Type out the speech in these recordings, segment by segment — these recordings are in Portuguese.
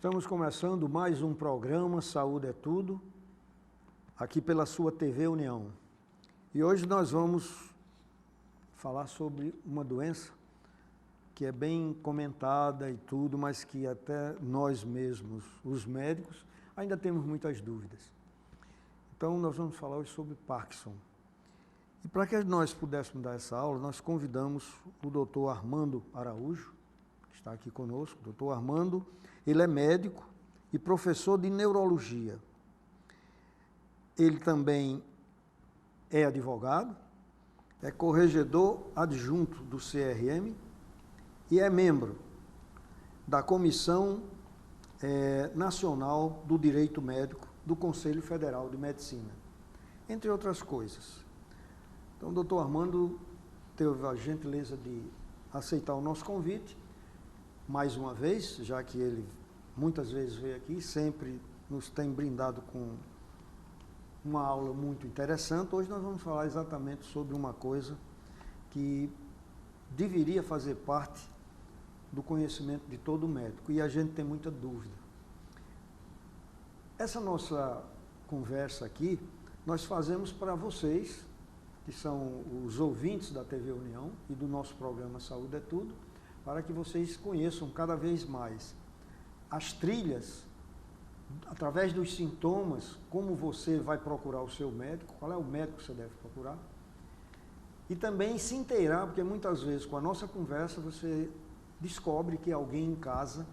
Estamos começando mais um programa Saúde é Tudo, aqui pela sua TV União. E hoje nós vamos falar sobre uma doença que é bem comentada e tudo, mas que até nós mesmos, os médicos, ainda temos muitas dúvidas. Então nós vamos falar hoje sobre Parkinson. E para que nós pudéssemos dar essa aula, nós convidamos o Dr. Armando Araújo, que está aqui conosco. Dr. Armando, ele é médico e professor de neurologia. Ele também é advogado, é corregedor adjunto do CRM e é membro da Comissão Nacional do Direito Médico do Conselho Federal de Medicina, entre outras coisas. Então, o doutor Armando teve a gentileza de aceitar o nosso convite, mais uma vez, já que ele muitas vezes veio aqui, sempre nos tem brindado com uma aula muito interessante. Hoje nós vamos falar exatamente sobre uma coisa que deveria fazer parte do conhecimento de todo médico, e a gente tem muita dúvida. Essa nossa conversa aqui, nós fazemos para vocês, que são os ouvintes da TV União e do nosso programa Saúde é Tudo, para que vocês conheçam cada vez mais as trilhas, através dos sintomas, como você vai procurar o seu médico, qual é o médico que você deve procurar, e também se inteirar, porque muitas vezes com a nossa conversa você descobre que alguém em casa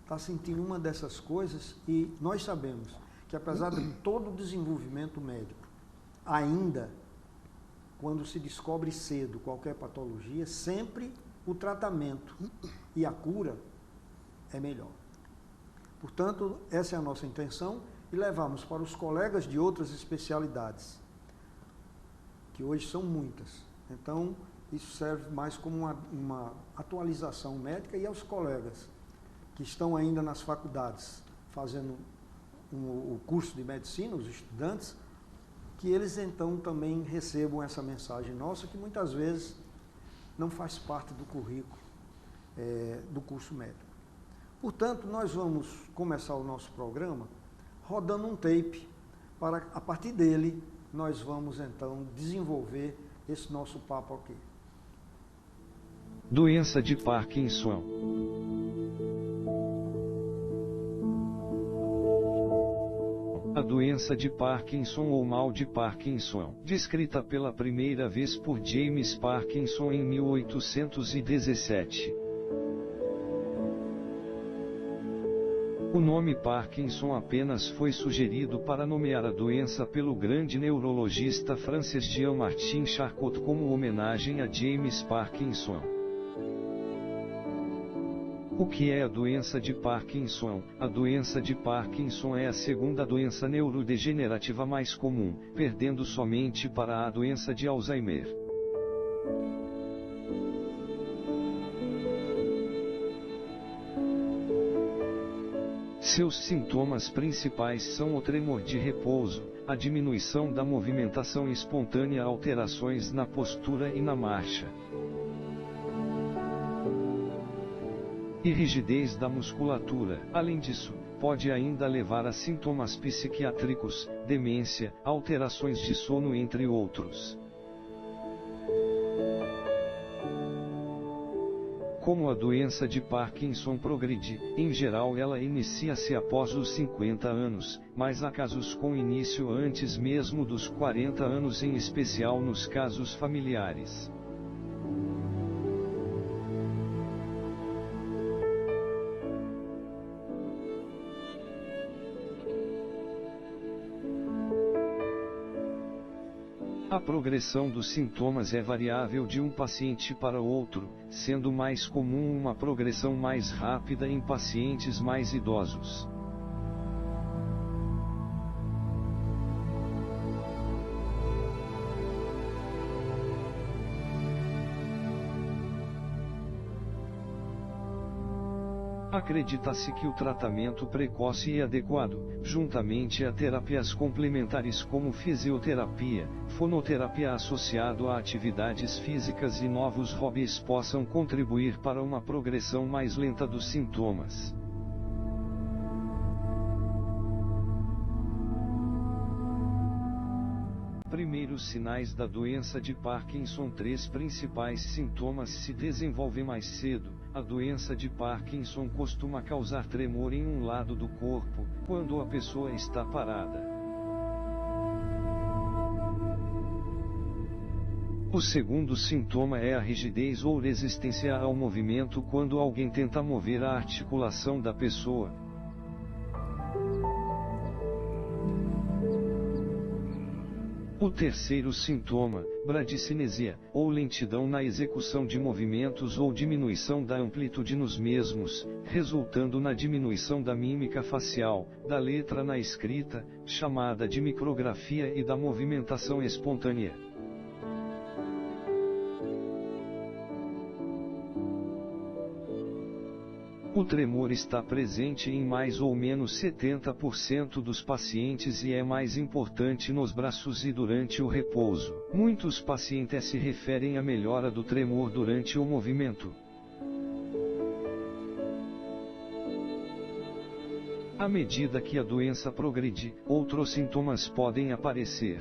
está sentindo uma dessas coisas, e nós sabemos que apesar de todo o desenvolvimento médico, ainda quando se descobre cedo qualquer patologia, sempre o tratamento e a cura é melhor. Portanto, essa é a nossa intenção, e levamos para os colegas de outras especialidades, que hoje são muitas. Então, isso serve mais como uma atualização médica, e aos colegas que estão ainda nas faculdades fazendo o curso de medicina, os estudantes, que eles então também recebam essa mensagem nossa, que muitas vezes não faz parte do currículo do curso médico. Portanto, nós vamos começar o nosso programa rodando um tape, para a partir dele nós vamos então desenvolver esse nosso papo aqui. Doença de Parkinson. A doença de Parkinson ou mal de Parkinson, descrita pela primeira vez por James Parkinson em 1817. O nome Parkinson apenas foi sugerido para nomear a doença pelo grande neurologista francês Jean-Martin Charcot como homenagem a James Parkinson. O que é a doença de Parkinson? A doença de Parkinson é a segunda doença neurodegenerativa mais comum, perdendo somente para a doença de Alzheimer. Seus sintomas principais são o tremor de repouso, a diminuição da movimentação espontânea, alterações na postura e na marcha, e rigidez da musculatura. Além disso, pode ainda levar a sintomas psiquiátricos, demência, alterações de sono, entre outros. Como a doença de Parkinson progride, em geral ela inicia-se após os 50 anos, mas há casos com início antes mesmo dos 40 anos, em especial nos casos familiares. A progressão dos sintomas é variável de um paciente para outro, sendo mais comum uma progressão mais rápida em pacientes mais idosos. Acredita-se que o tratamento precoce e adequado, juntamente a terapias complementares como fisioterapia, fonoterapia associado a atividades físicas e novos hobbies, possam contribuir para uma progressão mais lenta dos sintomas. primeiros sinais da doença de Parkinson. Três principais sintomas se desenvolvem mais cedo. A doença de Parkinson costuma causar tremor em um lado do corpo, quando a pessoa está parada. O segundo sintoma é a rigidez ou resistência ao movimento quando alguém tenta mover a articulação da pessoa. O terceiro sintoma, bradicinesia, ou lentidão na execução de movimentos ou diminuição da amplitude nos mesmos, resultando na diminuição da mímica facial, da letra na escrita, chamada de micrografia, e da movimentação espontânea. O tremor está presente em mais ou menos 70% dos pacientes e é mais importante nos braços e durante o repouso. Muitos pacientes se referem à melhora do tremor durante o movimento. À medida que a doença progride, outros sintomas podem aparecer.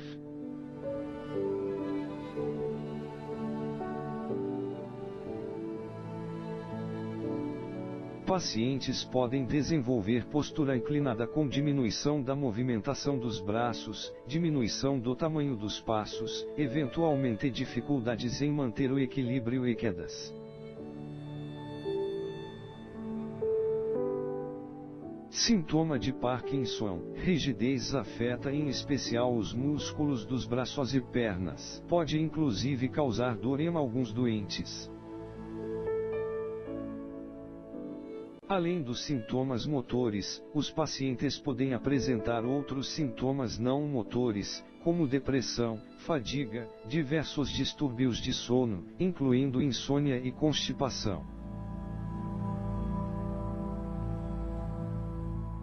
Pacientes podem desenvolver postura inclinada com diminuição da movimentação dos braços, diminuição do tamanho dos passos, eventualmente dificuldades em manter o equilíbrio e quedas. Sintoma de Parkinson: rigidez afeta em especial os músculos dos braços e pernas. Pode inclusive causar dor em alguns doentes. Além dos sintomas motores, os pacientes podem apresentar outros sintomas não motores, como depressão, fadiga, diversos distúrbios de sono, incluindo insônia e constipação.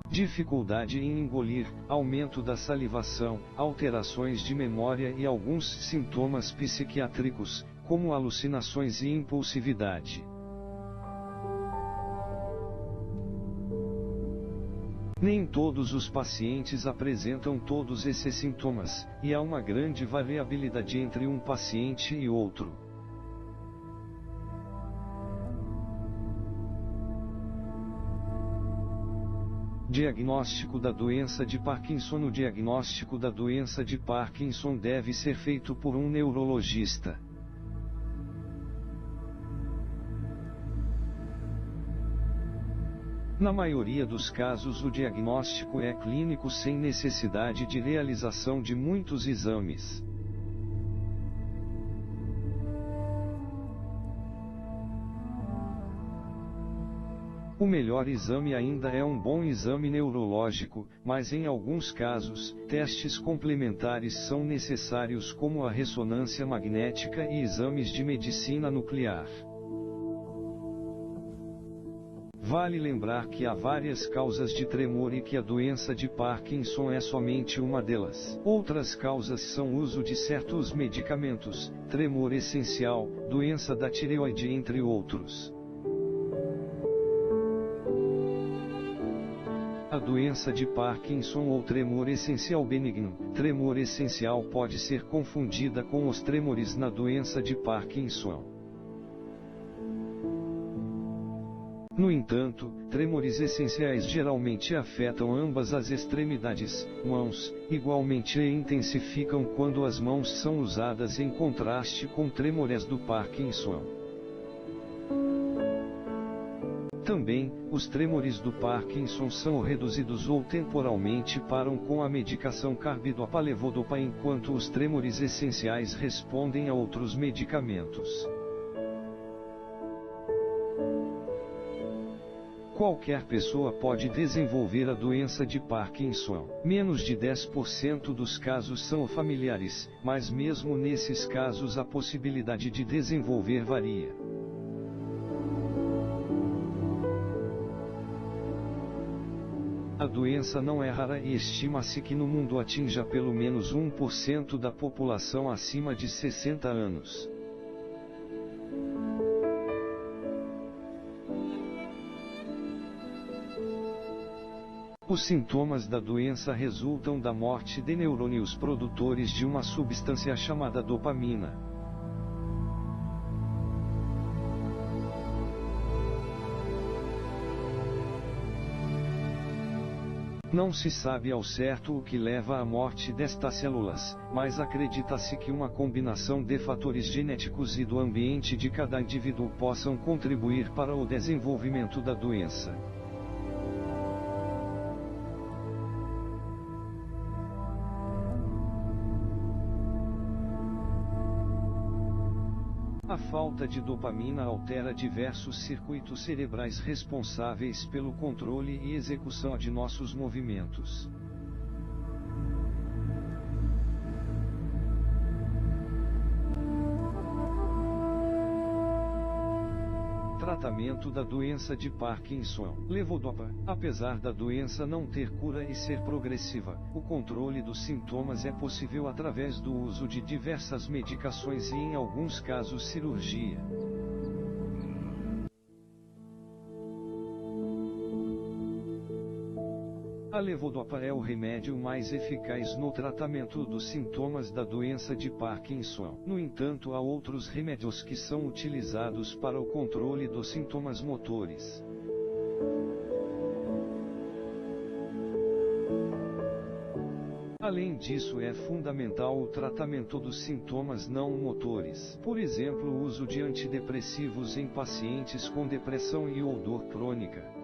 Dificuldade em engolir, aumento da salivação, alterações de memória e alguns sintomas psiquiátricos, como alucinações e impulsividade. Nem todos os pacientes apresentam todos esses sintomas, e há uma grande variabilidade entre um paciente e outro. Diagnóstico da doença de Parkinson. O diagnóstico da doença de Parkinson deve ser feito por um neurologista. Na maioria dos casos, o diagnóstico é clínico sem necessidade de realização de muitos exames. O melhor exame ainda é um bom exame neurológico, mas em alguns casos, testes complementares são necessários, como a ressonância magnética e exames de medicina nuclear. Vale lembrar que há várias causas de tremor e que a doença de Parkinson é somente uma delas. Outras causas são o uso de certos medicamentos, tremor essencial, doença da tireoide, entre outros. A doença de Parkinson ou tremor essencial benigno. Tremor essencial pode ser confundida com os tremores na doença de Parkinson. No entanto, tremores essenciais geralmente afetam ambas as extremidades, mãos, igualmente e intensificam quando as mãos são usadas, em contraste com tremores do Parkinson. Também, os tremores do Parkinson são reduzidos ou temporalmente param com a medicação carbidopa-levodopa, enquanto os tremores essenciais respondem a outros medicamentos. Qualquer pessoa pode desenvolver a doença de Parkinson. Menos de 10% dos casos são familiares, mas mesmo nesses casos a possibilidade de desenvolver varia. A doença não é rara e estima-se que no mundo atinja pelo menos 1% da população acima de 60 anos. Os sintomas da doença resultam da morte de neurônios produtores de uma substância chamada dopamina. Não se sabe ao certo o que leva à morte destas células, mas acredita-se que uma combinação de fatores genéticos e do ambiente de cada indivíduo possam contribuir para o desenvolvimento da doença. A falta de dopamina altera diversos circuitos cerebrais responsáveis pelo controle e execução de nossos movimentos. Tratamento da doença de Parkinson. Levodopa. Apesar da doença não ter cura e ser progressiva, o controle dos sintomas é possível através do uso de diversas medicações e, em alguns casos, cirurgia. A levodopa é o remédio mais eficaz no tratamento dos sintomas da doença de Parkinson. No entanto, há outros remédios que são utilizados para o controle dos sintomas motores. Além disso, é fundamental o tratamento dos sintomas não motores. Por exemplo, o uso de antidepressivos em pacientes com depressão e ou dor crônica.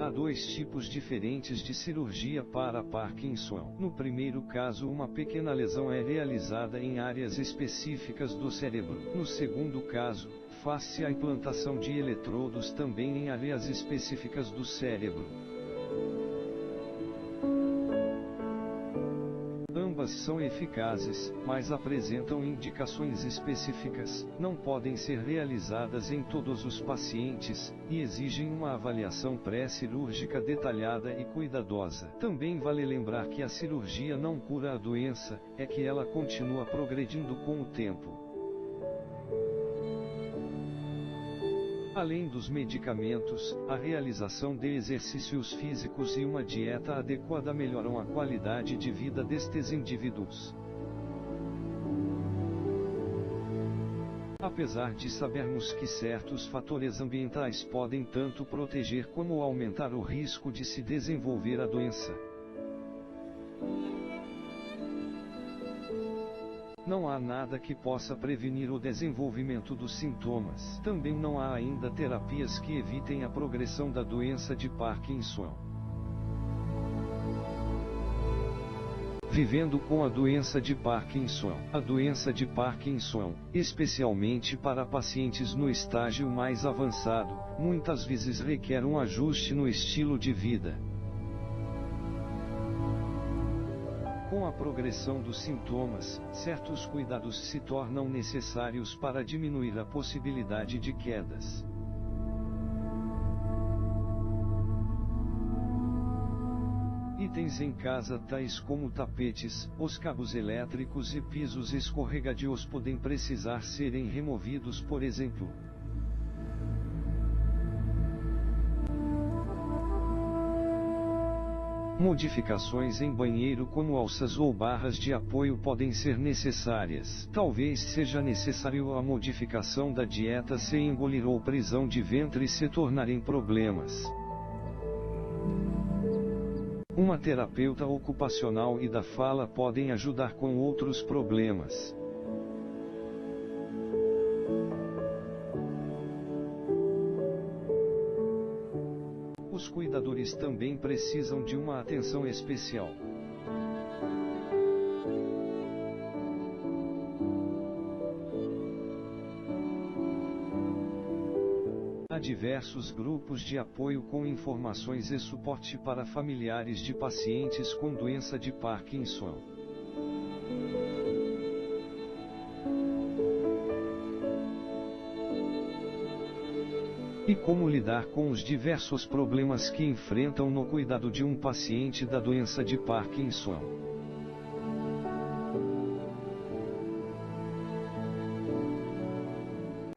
Há dois tipos diferentes de cirurgia para Parkinson. No primeiro caso, uma pequena lesão é realizada em áreas específicas do cérebro. No segundo caso, faz-se a implantação de eletrodos também em áreas específicas do cérebro. Ambas são eficazes, mas apresentam indicações específicas, não podem ser realizadas em todos os pacientes, e exigem uma avaliação pré-cirúrgica detalhada e cuidadosa. Também vale lembrar que a cirurgia não cura a doença, é que ela continua progredindo com o tempo. Além dos medicamentos, a realização de exercícios físicos e uma dieta adequada melhoram a qualidade de vida destes indivíduos. Apesar de sabermos que certos fatores ambientais podem tanto proteger como aumentar o risco de se desenvolver a doença, não há nada que possa prevenir o desenvolvimento dos sintomas. Também não há ainda terapias que evitem a progressão da doença de Parkinson. Vivendo com a doença de Parkinson. A doença de Parkinson, especialmente para pacientes no estágio mais avançado, muitas vezes requer um ajuste no estilo de vida. Com a progressão dos sintomas, certos cuidados se tornam necessários para diminuir a possibilidade de quedas. Itens em casa tais como tapetes, os cabos elétricos e pisos escorregadios podem precisar serem removidos, por exemplo. Modificações em banheiro como alças ou barras de apoio podem ser necessárias. Talvez seja necessário a modificação da dieta se engolir ou prisão de ventre se tornarem problemas. Uma terapeuta ocupacional e da fala podem ajudar com outros problemas. Os cuidadores também precisam de uma atenção especial. Há diversos grupos de apoio com informações e suporte para familiares de pacientes com doença de Parkinson. E como lidar com os diversos problemas que enfrentam no cuidado de um paciente da doença de Parkinson.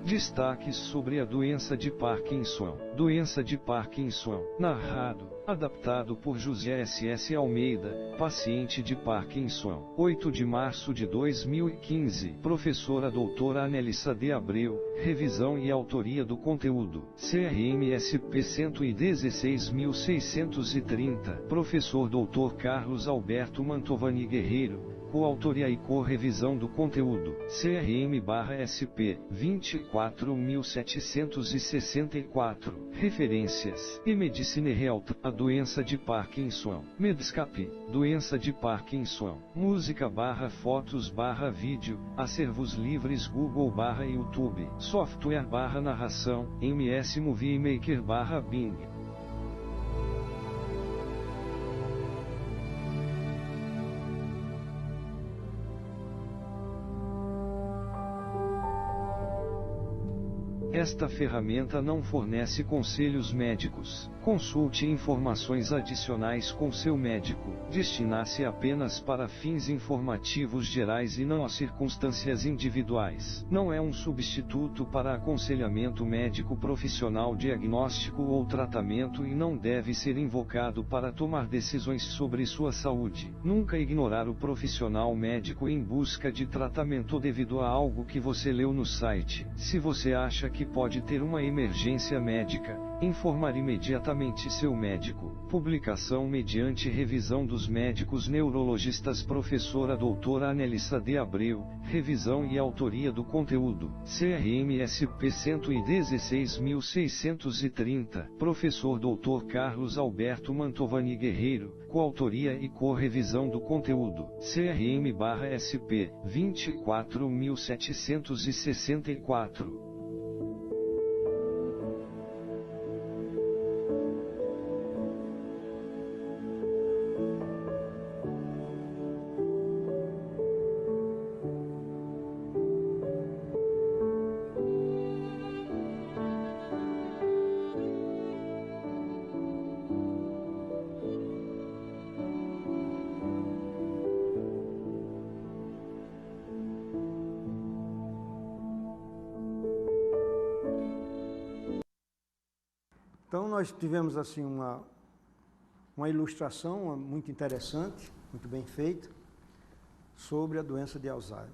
Destaques sobre a doença de Parkinson. Doença de Parkinson. Narrado, adaptado por José S.S. Almeida, paciente de Parkinson. 8 de março de 2015. Professora doutora Anelissa de Abreu, revisão e autoria do conteúdo. CRM-SP 116.630. Professor doutor Carlos Alberto Mantovani Guerreiro, coautoria e co-revisão do conteúdo. CRM/SP 24764. Referências: eMedicine Health, a doença de Parkinson. Medscape, doença de Parkinson. Música/fotos/vídeo, acervos livres Google/YouTube. Software/narração, MS Movie Maker/Bing. Esta ferramenta não fornece conselhos médicos. Consulte informações adicionais com seu médico. Destina-se apenas para fins informativos gerais e não a circunstâncias individuais. Não é um substituto para aconselhamento médico profissional, diagnóstico ou tratamento e não deve ser invocado para tomar decisões sobre sua saúde. Nunca ignorar o profissional médico em busca de tratamento devido a algo que você leu no site. Se você acha que pode ter uma emergência médica, informar imediatamente seu médico. Publicação mediante revisão dos médicos neurologistas. Professora doutora Anelissa de Abreu, revisão e autoria do conteúdo. CRM-SP 116.630. Professor doutor Carlos Alberto Mantovani Guerreiro, coautoria e co-revisão do conteúdo. CRM/SP 24764. Então, nós tivemos assim uma ilustração muito interessante, muito bem feita, sobre a doença de Alzheimer.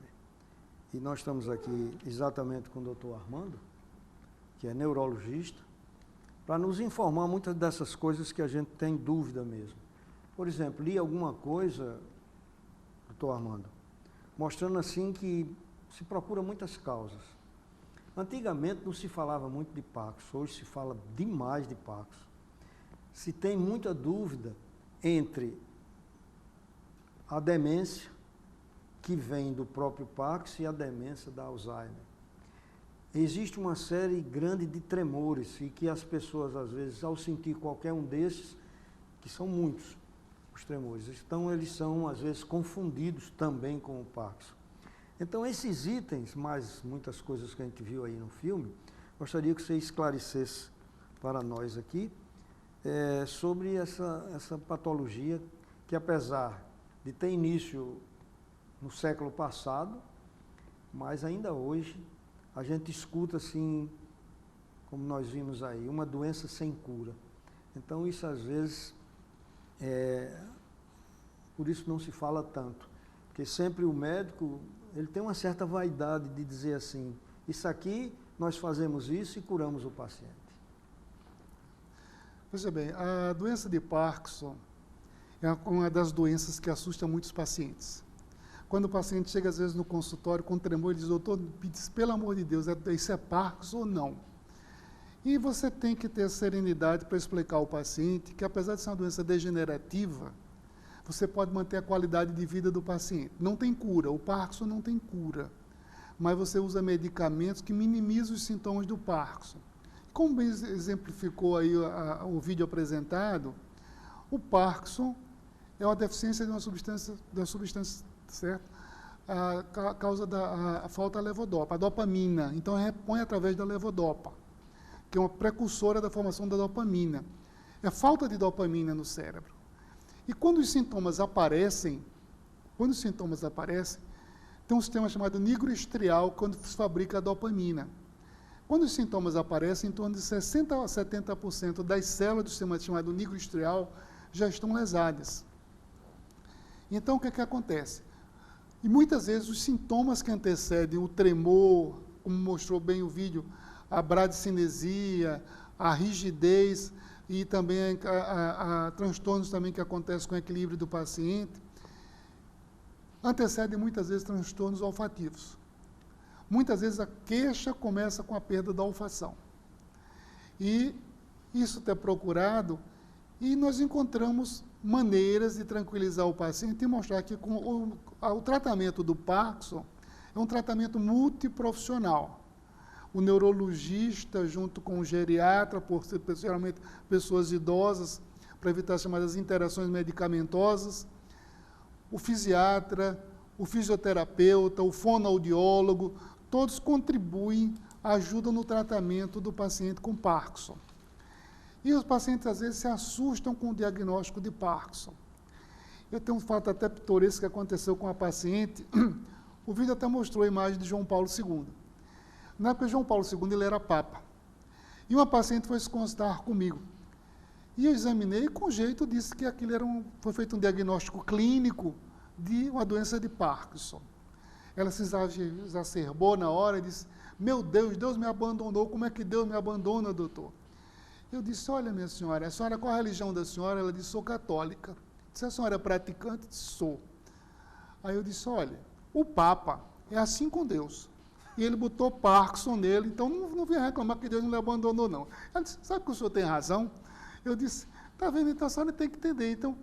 E nós estamos aqui exatamente com o Dr. Armando, que é neurologista, para nos informar muitas dessas coisas que a gente tem dúvida mesmo. Por exemplo, li alguma coisa, Dr. Armando, mostrando assim que se procura muitas causas. Antigamente não se falava muito de Parkinson, hoje se fala demais de Parkinson. Se tem muita dúvida entre a demência, que vem do próprio Parkinson, e a demência da Alzheimer. Existe uma série grande de tremores, e que as pessoas, às vezes, ao sentir qualquer um desses, que são muitos os tremores, então eles são, às vezes, confundidos também com o Parkinson. Então, esses itens, mais muitas coisas que a gente viu aí no filme, gostaria que você esclarecesse para nós aqui sobre essa patologia que, apesar de ter início no século passado, mas ainda hoje a gente escuta assim, como nós vimos aí, uma doença sem cura. Então, isso às vezes, por isso não se fala tanto, porque sempre o médico, ele tem uma certa vaidade de dizer assim, isso aqui, nós fazemos isso e curamos o paciente. Veja bem, a doença de Parkinson é uma das doenças que assusta muitos pacientes. Quando o paciente chega, às vezes, no consultório com tremor, ele diz, doutor, pelo amor de Deus, isso é Parkinson ou não? E você tem que ter serenidade para explicar ao paciente que, apesar de ser uma doença degenerativa, você pode manter a qualidade de vida do paciente. Não tem cura, o Parkinson não tem cura, mas você usa medicamentos que minimizam os sintomas do Parkinson. Como bem exemplificou aí o vídeo apresentado, o Parkinson é uma deficiência de uma substância certo? A causa da falta da levodopa, a dopamina. Então, repõe através da levodopa, que é uma precursora da formação da dopamina. É falta de dopamina no cérebro. E quando os sintomas aparecem, tem um sistema chamado nigroestrial, quando se fabrica a dopamina. Quando os sintomas aparecem, em torno de 60% a 70% das células do sistema chamado núcleo strial já estão lesadas. Então, o que é que acontece? E muitas vezes os sintomas que antecedem o tremor, como mostrou bem o vídeo, a bradicinesia, a rigidez e também a transtornos também que acontecem com o equilíbrio do paciente, antecedem muitas vezes transtornos olfativos. Muitas vezes a queixa começa com a perda da olfação. E isso é procurado e nós encontramos maneiras de tranquilizar o paciente e mostrar que o tratamento do Parkinson é um tratamento multiprofissional. O neurologista, junto com o geriatra, por ser geralmente pessoas idosas, para evitar as chamadas interações medicamentosas, o fisiatra, o fisioterapeuta, o fonoaudiólogo, todos contribuem, ajudam no tratamento do paciente com Parkinson. E os pacientes, às vezes, se assustam com o diagnóstico de Parkinson. Eu tenho um fato até pitoresco que aconteceu com a paciente. O vídeo até mostrou a imagem de João Paulo II. Na época de João Paulo II, ele era papa. E uma paciente foi se consultar comigo. E eu examinei e, com jeito, disse que aquilo foi feito um diagnóstico clínico de uma doença de Parkinson. Ela se exacerbou na hora e disse, meu Deus, Deus me abandonou, como é que Deus me abandona, doutor? Eu disse, olha, minha senhora, a senhora, qual a religião da senhora? Ela disse, sou católica. Disse, a senhora é praticante? Disse, sou. Aí eu disse, olha, o Papa é assim com Deus. E ele botou Parkinson nele, então não venha reclamar que Deus não lhe abandonou, não. Ela disse, sabe que o senhor tem razão? Eu disse, está vendo, então a senhora tem que entender. Então,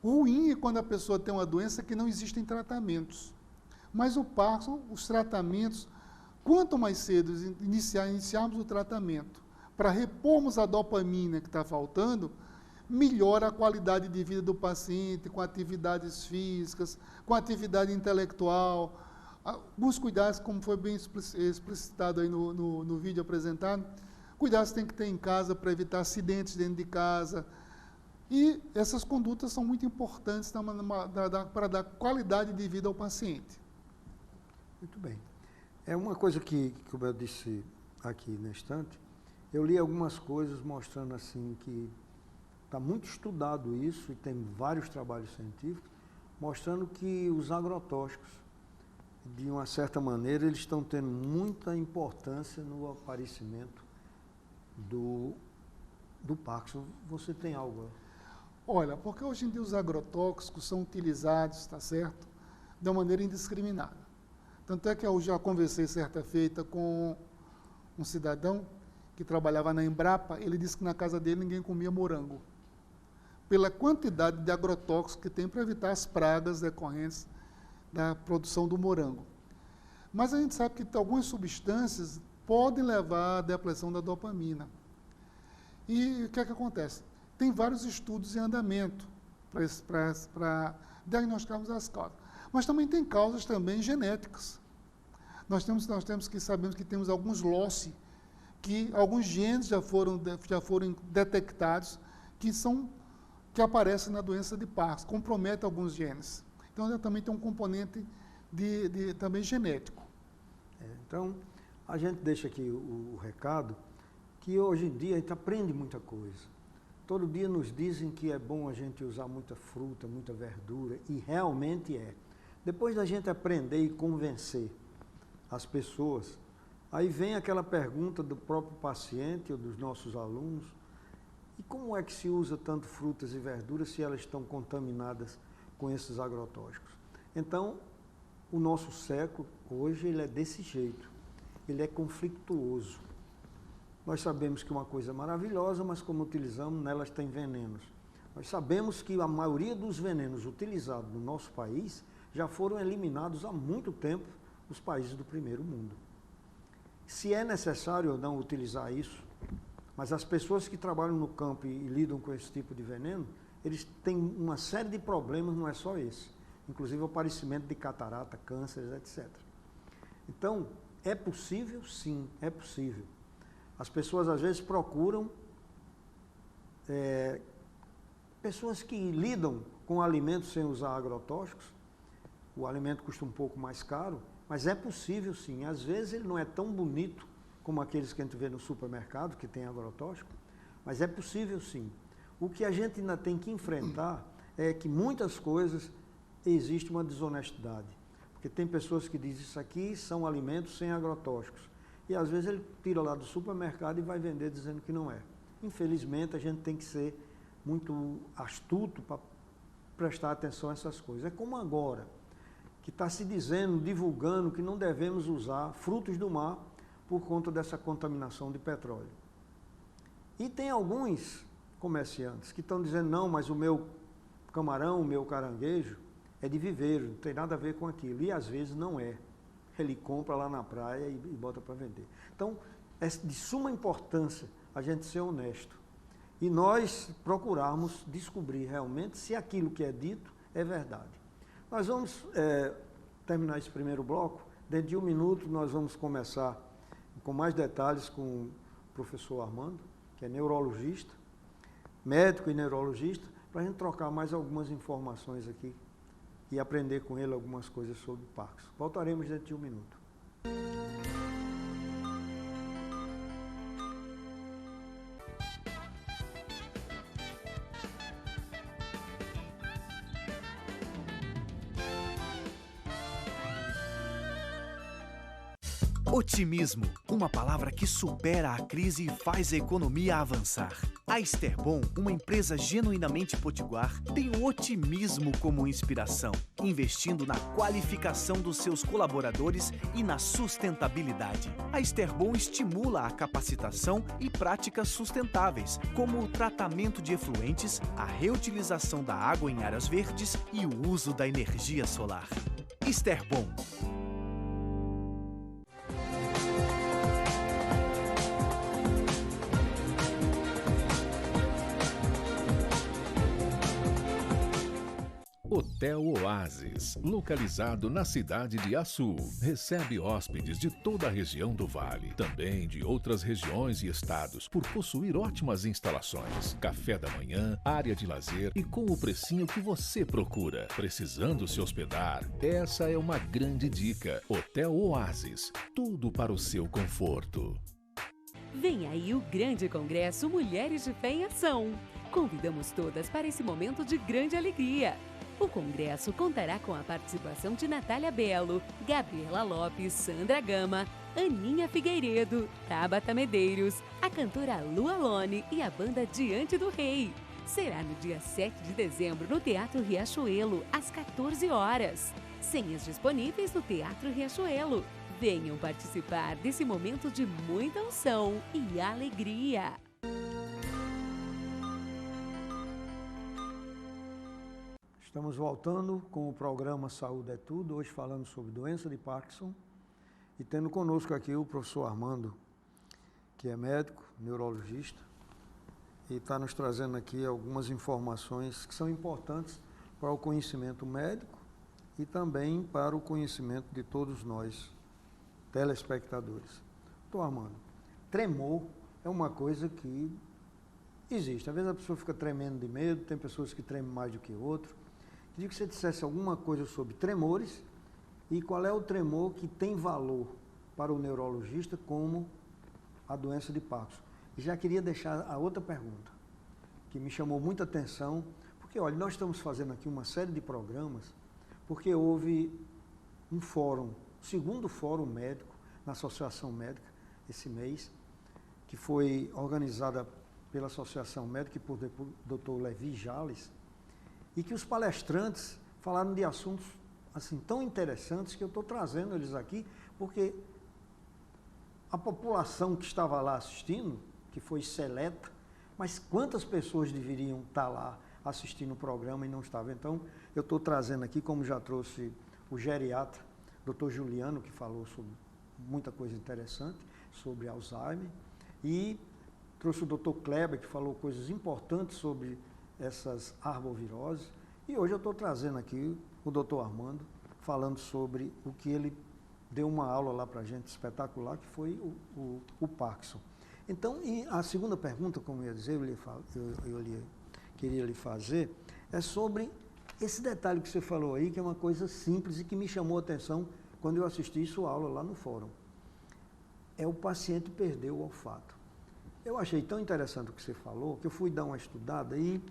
ruim é quando a pessoa tem uma doença que não existem tratamentos. Mas o Parkinson, os tratamentos, quanto mais cedo iniciarmos o tratamento, para repormos a dopamina que está faltando, melhora a qualidade de vida do paciente, com atividades físicas, com atividade intelectual. Alguns cuidados, como foi bem explicitado aí no vídeo apresentado, cuidados tem que ter em casa para evitar acidentes dentro de casa. E essas condutas são muito importantes para dar qualidade de vida ao paciente. Muito bem. É uma coisa que, como eu disse aqui na estante, eu li algumas coisas mostrando assim que está muito estudado isso, e tem vários trabalhos científicos, mostrando que os agrotóxicos, de uma certa maneira, eles estão tendo muita importância no aparecimento do Parkinson. Você tem algo? Olha, porque hoje em dia os agrotóxicos são utilizados, tá certo, de uma maneira indiscriminada. Tanto é que eu já conversei certa feita com um cidadão que trabalhava na Embrapa, ele disse que na casa dele ninguém comia morango, pela quantidade de agrotóxicos que tem para evitar as pragas decorrentes da produção do morango. Mas a gente sabe que algumas substâncias podem levar à depressão da dopamina. E o que é que acontece? Tem vários estudos em andamento para diagnosticarmos as causas. Mas também tem causas também genéticas. Nós sabemos que temos alguns loci, que alguns genes já foram detectados, que aparecem na doença de Parkinson, comprometem alguns genes. Então, também tem um componente também genético. Então, a gente deixa aqui o recado, que hoje em dia a gente aprende muita coisa. Todo dia nos dizem que é bom a gente usar muita fruta, muita verdura, e realmente é. Depois da gente aprender e convencer as pessoas, aí vem aquela pergunta do próprio paciente ou dos nossos alunos, e como é que se usa tanto frutas e verduras se elas estão contaminadas com esses agrotóxicos? Então, o nosso século, hoje, ele é desse jeito, ele é conflituoso. Nós sabemos que uma coisa é maravilhosa, mas como utilizamos, nelas tem venenos. Nós sabemos que a maioria dos venenos utilizados no nosso país já foram eliminados há muito tempo nos países do primeiro mundo. Se é necessário ou não utilizar isso, mas as pessoas que trabalham no campo e lidam com esse tipo de veneno, eles têm uma série de problemas, não é só esse. Inclusive o aparecimento de catarata, cânceres, etc. Então, é possível? Sim, é possível. As pessoas às vezes procuram pessoas que lidam com alimentos sem usar agrotóxicos. O alimento custa um pouco mais caro, mas é possível sim. Às vezes ele não é tão bonito como aqueles que a gente vê no supermercado, que tem agrotóxico, mas é possível sim. O que a gente ainda tem que enfrentar é que muitas coisas existe uma desonestidade. Porque tem pessoas que dizem isso aqui são alimentos sem agrotóxicos. E às vezes ele tira lá do supermercado e vai vender dizendo que não é. Infelizmente a gente tem que ser muito astuto para prestar atenção a essas coisas. É como agora, que está se dizendo, divulgando que não devemos usar frutos do mar por conta dessa contaminação de petróleo. E tem alguns comerciantes que estão dizendo, não, mas o meu camarão, o meu caranguejo é de viveiro, não tem nada a ver com aquilo. E às vezes não é. Ele compra lá na praia e bota para vender. Então, é de suma importância a gente ser honesto. E nós procurarmos descobrir realmente se aquilo que é dito é verdade. Nós vamos terminar esse primeiro bloco. Dentro de 1 minuto nós vamos começar com mais detalhes com o professor Armando, que é neurologista, médico e neurologista, para a gente trocar mais algumas informações aqui e aprender com ele algumas coisas sobre Parkinson. Voltaremos dentro de 1 minuto. Otimismo, uma palavra que supera a crise e faz a economia avançar. A Esterbom, uma empresa genuinamente potiguar, tem o otimismo como inspiração, investindo na qualificação dos seus colaboradores e na sustentabilidade. A Esterbom estimula a capacitação e práticas sustentáveis, como o tratamento de efluentes, a reutilização da água em áreas verdes e o uso da energia solar. Esterbom. Hotel Oasis, localizado na cidade de Açu, recebe hóspedes de toda a região do Vale, também de outras regiões e estados, por possuir ótimas instalações, café da manhã, área de lazer e com o precinho que você procura. Precisando se hospedar? Essa é uma grande dica. Hotel Oasis, tudo para o seu conforto. Vem aí o grande congresso Mulheres de Fé em Ação. Convidamos todas para esse momento de grande alegria. O congresso contará com a participação de Natália Belo, Gabriela Lopes, Sandra Gama, Aninha Figueiredo, Tabata Medeiros, a cantora Lu Alone e a banda Diante do Rei. Será no dia 7 de dezembro no Teatro Riachuelo, às 14 horas. Senhas disponíveis no Teatro Riachuelo. Venham participar desse momento de muita unção e alegria. Estamos voltando com o programa Saúde é Tudo, hoje falando sobre doença de Parkinson e tendo conosco aqui o professor Armando, que é médico, neurologista, e está nos trazendo aqui algumas informações que são importantes para o conhecimento médico e também para o conhecimento de todos nós, telespectadores. Doutor Armando, tremor é uma coisa que existe. Às vezes a pessoa fica tremendo de medo, tem pessoas que tremem mais do que outro. Queria que você dissesse alguma coisa sobre tremores e qual é o tremor que tem valor para o neurologista como a doença de Parkinson. E já queria deixar a outra pergunta, que me chamou muita atenção, porque, olha, nós estamos fazendo aqui uma série de programas, porque houve um fórum, o segundo fórum médico na Associação Médica, esse mês, que foi organizada pela Associação Médica e por Dr. Levi Jales, e que os palestrantes falaram de assuntos assim tão interessantes que eu estou trazendo eles aqui, porque a população que estava lá assistindo, que foi seleta, mas quantas pessoas deveriam estar lá assistindo o programa e não estavam? Então, eu estou trazendo aqui, como já trouxe o geriatra, Dr. Juliano, que falou sobre muita coisa interessante, sobre Alzheimer, e trouxe o Dr. Kleber, que falou coisas importantes sobre essas arboviroses, e hoje eu estou trazendo aqui o Dr. Armando, falando sobre o que ele deu uma aula lá para a gente espetacular, que foi o Parkinson. Então, e a segunda pergunta, como eu ia dizer, queria lhe fazer, é sobre esse detalhe que você falou aí, que é uma coisa simples e que me chamou a atenção quando eu assisti sua aula lá no fórum. é o paciente perder o olfato. Eu achei tão interessante o que você falou, que eu fui dar uma estudada e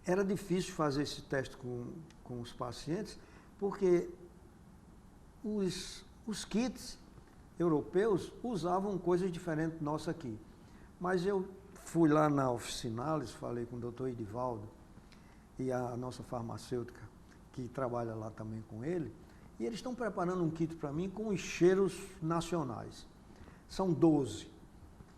era difícil fazer esse teste com os pacientes, porque os kits europeus usavam coisas diferentes nossa aqui. Mas eu fui lá na Oficinalis, falei com o doutor Edivaldo e a nossa farmacêutica, que trabalha lá também com ele, e eles estão preparando um kit para mim com os cheiros nacionais. São 12.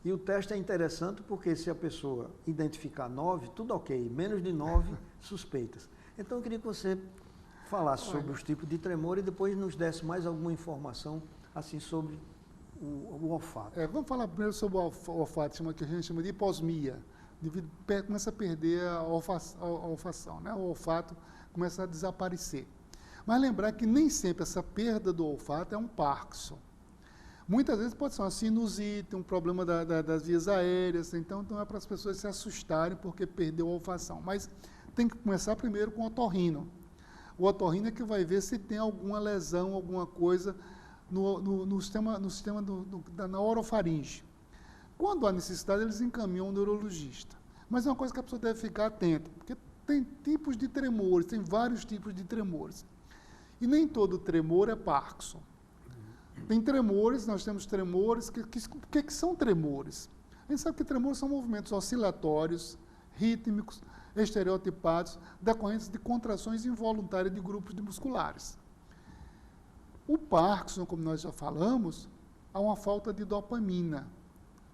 E o teste é interessante porque se a pessoa identificar 9, tudo ok. Menos de 9, suspeitas. Então eu queria que você falasse sobre os tipos de tremor e depois nos desse mais alguma informação assim sobre o olfato. Vamos falar primeiro sobre o olfato, que a gente chama de hiposmia. Começa a perder a olfação, né? O olfato começa a desaparecer. Mas lembrar que nem sempre essa perda do olfato é um Parkinson. Muitas vezes pode ser uma sinusite, um problema das vias aéreas, então não é para as pessoas se assustarem porque perdeu a olfação. Mas tem que começar primeiro com o otorrino. O otorrino é que vai ver se tem alguma lesão, alguma coisa na orofaringe. Quando há necessidade, eles encaminham o neurologista. Mas é uma coisa que a pessoa deve ficar atenta, porque tem tipos de tremores, tem vários tipos de tremores. E nem todo tremor é Parkinson. Tem tremores, nós temos tremores, o que são tremores? A gente sabe que tremores são movimentos oscilatórios, rítmicos, estereotipados, decorrentes de contrações involuntárias de grupos musculares. O Parkinson, como nós já falamos, há uma falta de dopamina.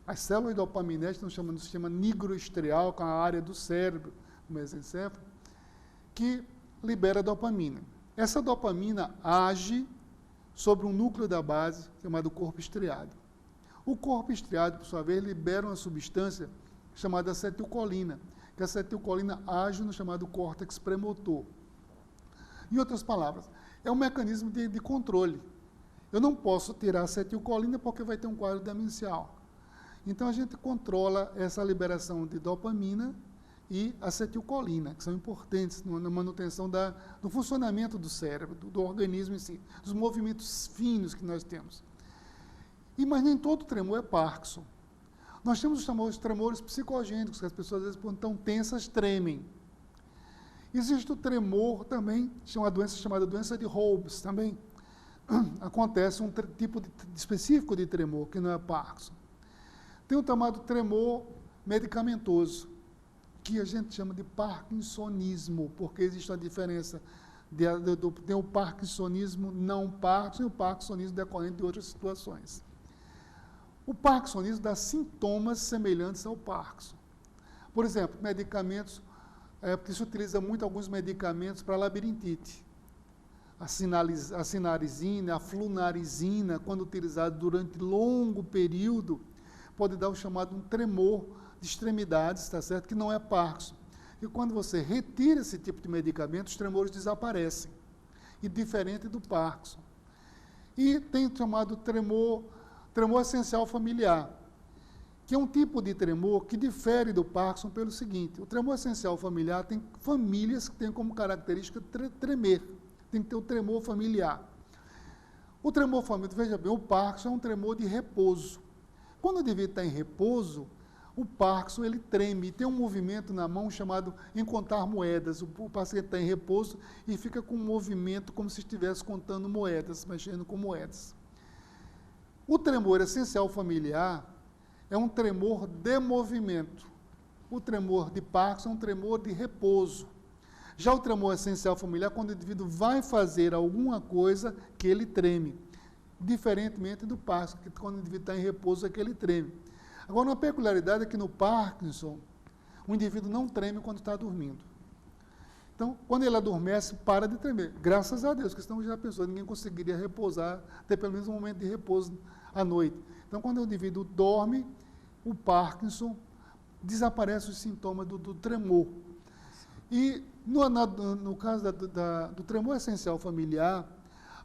As células dopaminéticas nós chamamos do sistema nigroestrial, que é a área do cérebro, do mesencéfalo, que libera dopamina. Essa dopamina age sobre um núcleo da base chamado corpo estriado. O corpo estriado, por sua vez, libera uma substância chamada acetilcolina, que a acetilcolina age no chamado córtex premotor. Em outras palavras, é um mecanismo de controle. Eu não posso tirar a acetilcolina porque vai ter um quadro demencial. Então, a gente controla essa liberação de dopamina e acetilcolina, que são importantes na manutenção do funcionamento do cérebro, do organismo em si, dos movimentos finos que nós temos. Mas nem todo tremor é Parkinson. Nós temos os famosos tremores psicogênicos, que as pessoas, às vezes, quando estão tensas, tremem. Existe o tremor também, uma doença chamada doença de Holmes, também. Acontece um tipo específico de tremor, que não é Parkinson. Tem o chamado tremor medicamentoso, que a gente chama de parkinsonismo, porque existe uma diferença. Tem o parkinsonismo não Parkinson e o parkinsonismo decorrente de outras situações. O parkinsonismo dá sintomas semelhantes ao Parkinson. Por exemplo, medicamentos, porque se utiliza muito alguns medicamentos para labirintite. A cinarizina, a flunarizina, quando utilizado durante longo período, pode dar o chamado um tremor de extremidades, está certo? Que não é Parkinson. E quando você retira esse tipo de medicamento, os tremores desaparecem. E diferente do Parkinson. E tem o chamado tremor essencial familiar, que é um tipo de tremor que difere do Parkinson pelo seguinte: o tremor essencial familiar tem famílias que têm como característica tremer. Tem que ter o tremor familiar. O tremor familiar, veja bem, o Parkinson é um tremor de repouso. Quando o indivíduo está em repouso, o Parkinson ele treme, tem um movimento na mão chamado encontar moedas. O paciente está em repouso e fica com um movimento como se estivesse contando moedas, mexendo com moedas. O tremor essencial familiar é um tremor de movimento. O tremor de Parkinson é um tremor de repouso. Já o tremor essencial familiar, quando o indivíduo vai fazer alguma coisa, que ele treme. Diferentemente do Parkinson, que quando o indivíduo está em repouso é que ele treme. Agora, uma peculiaridade é que no Parkinson, o indivíduo não treme quando está dormindo. Então, quando ele adormece, para de tremer. Graças a Deus, que senão já pensou, ninguém conseguiria repousar, ter pelo menos um momento de repouso à noite. Então, quando o indivíduo dorme, o Parkinson, desaparece os sintomas do tremor. E no caso do tremor essencial familiar,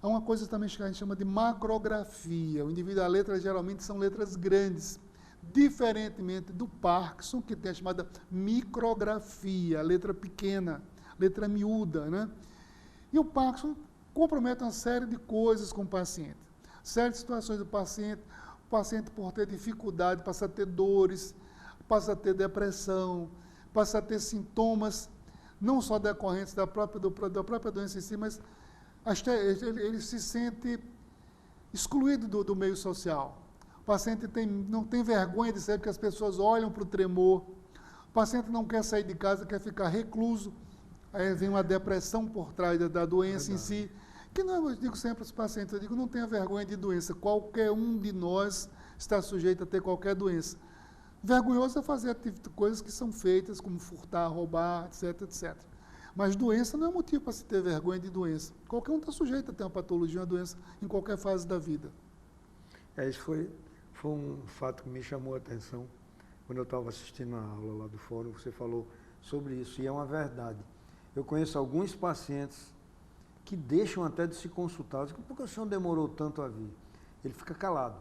há uma coisa também que a gente chama de macrografia. O indivíduo, a letra geralmente são letras grandes, diferentemente do Parkinson, que tem a chamada micrografia, a letra pequena, letra miúda, né? E o Parkinson compromete uma série de coisas com o paciente. Série de situações do paciente, o paciente por ter dificuldade passa a ter dores, passa a ter depressão, passa a ter sintomas, não só decorrentes da própria doença em si, mas ele se sente excluído do meio social. O paciente não tem vergonha de saber porque as pessoas olham para o tremor. O paciente não quer sair de casa, quer ficar recluso. Aí vem uma depressão por trás da doença em si. Que não, eu digo sempre aos pacientes, não tenha vergonha de doença. Qualquer um de nós está sujeito a ter qualquer doença. Vergonhoso é fazer coisas que são feitas, como furtar, roubar, etc, etc. Mas doença não é motivo para se ter vergonha de doença. Qualquer um está sujeito a ter uma patologia, uma doença, em qualquer fase da vida. Isso foi um fato que me chamou a atenção. Quando eu estava assistindo a aula lá do fórum, você falou sobre isso, e é uma verdade. Eu conheço alguns pacientes que deixam até de se consultar. Por que o senhor demorou tanto a vir? Ele fica calado.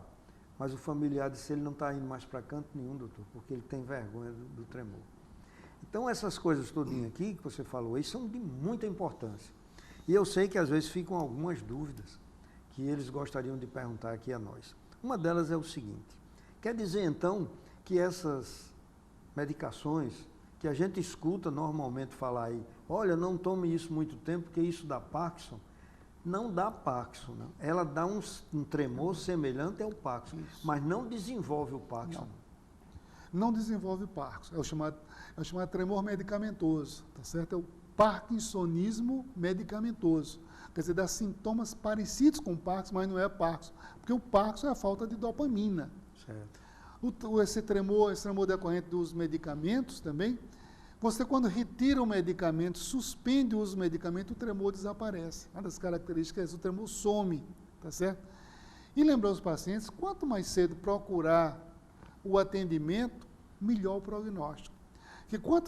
Mas o familiar disse, ele não está indo mais para canto nenhum, doutor, porque ele tem vergonha do tremor. Então, essas coisas todinhas aqui que você falou aí são de muita importância. E eu sei que às vezes ficam algumas dúvidas que eles gostariam de perguntar aqui a nós. Uma delas é o seguinte, quer dizer então que essas medicações que a gente escuta normalmente falar aí, olha, não tome isso muito tempo porque isso dá Parkinson, não dá Parkinson, não. Ela dá um tremor semelhante ao Parkinson, mas não desenvolve o Parkinson. Não desenvolve o Parkinson, é o chamado tremor medicamentoso, tá certo? É o parkinsonismo medicamentoso. Quer dizer, dá sintomas parecidos com o Parkinson, mas não é Parkinson, porque o Parkinson é a falta de dopamina. Certo. Esse tremor decorrente dos medicamentos também, você quando retira o medicamento, suspende o uso do medicamento, o tremor desaparece. Uma das características é essa, o tremor some, tá certo? E lembrar os pacientes, quanto mais cedo procurar o atendimento, melhor o prognóstico.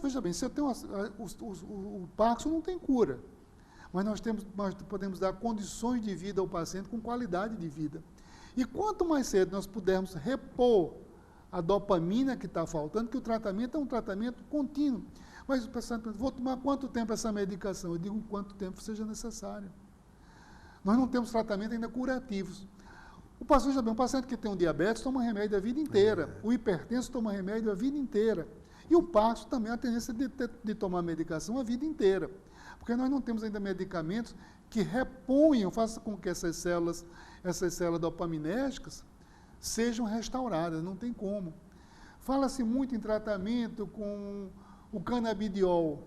Veja bem, se eu tenho o Parkinson não tem cura, mas nós podemos dar condições de vida ao paciente com qualidade de vida. E quanto mais cedo nós pudermos repor a dopamina que está faltando, que o tratamento é um tratamento contínuo. Mas o paciente pergunta, vou tomar quanto tempo essa medicação? Eu digo quanto tempo seja necessário. Nós não temos tratamento ainda curativos. O paciente que tem um diabetes toma remédio a vida inteira. O hipertenso toma remédio a vida inteira. E o Parkinson também tem a tendência de tomar medicação a vida inteira. Porque nós não temos ainda medicamentos que reponham, façam com que essas células dopaminérgicas sejam restauradas, não tem como. Fala-se muito em tratamento com o canabidiol,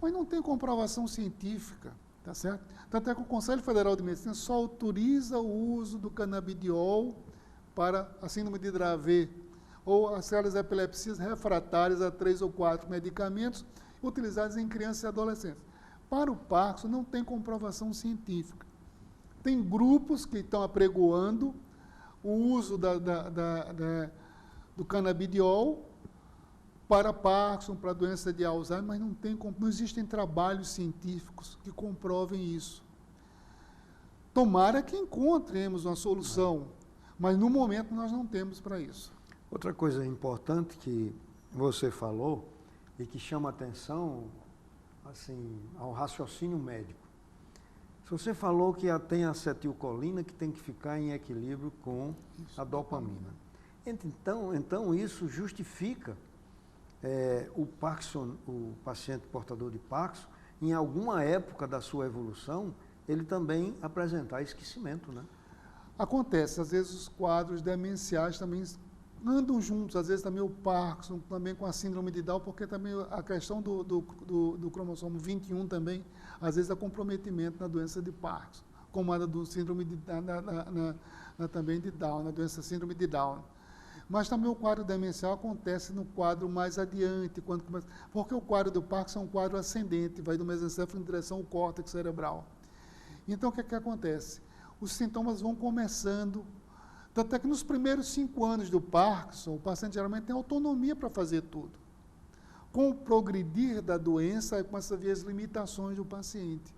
mas não tem comprovação científica, tá certo? Tanto é que o Conselho Federal de Medicina só autoriza o uso do canabidiol para a síndrome de Dravet, ou as células de epilepsias refratárias a 3 ou 4 medicamentos utilizados em crianças e adolescentes. Para o Parkinson não tem comprovação científica. Tem grupos que estão apregoando o uso do canabidiol para Parkinson, para doença de Alzheimer, mas não existem trabalhos científicos que comprovem isso. Tomara que encontremos uma solução, mas no momento nós não temos para isso. Outra coisa importante que você falou e que chama atenção assim, ao raciocínio médico. Se você falou que tem acetilcolina que tem que ficar em equilíbrio com a dopamina. Então isso justifica o paciente portador de Parkinson, em alguma época da sua evolução, ele também apresentar esquecimento, né? Acontece, às vezes os quadros demenciais também andam juntos, às vezes também o Parkinson, também com a síndrome de Down, porque também a questão do cromossomo 21 também, às vezes há comprometimento na doença de Parkinson, como a do síndrome também de Down, na doença síndrome de Down. Mas também o quadro demencial acontece no quadro mais adiante, porque o quadro do Parkinson é um quadro ascendente, vai do mesencéfalo em direção ao córtex cerebral. Então, o que acontece? Os sintomas vão começando, tanto é que nos primeiros 5 anos do Parkinson, o paciente geralmente tem autonomia para fazer tudo. Com o progredir da doença, começa a ver as limitações do paciente.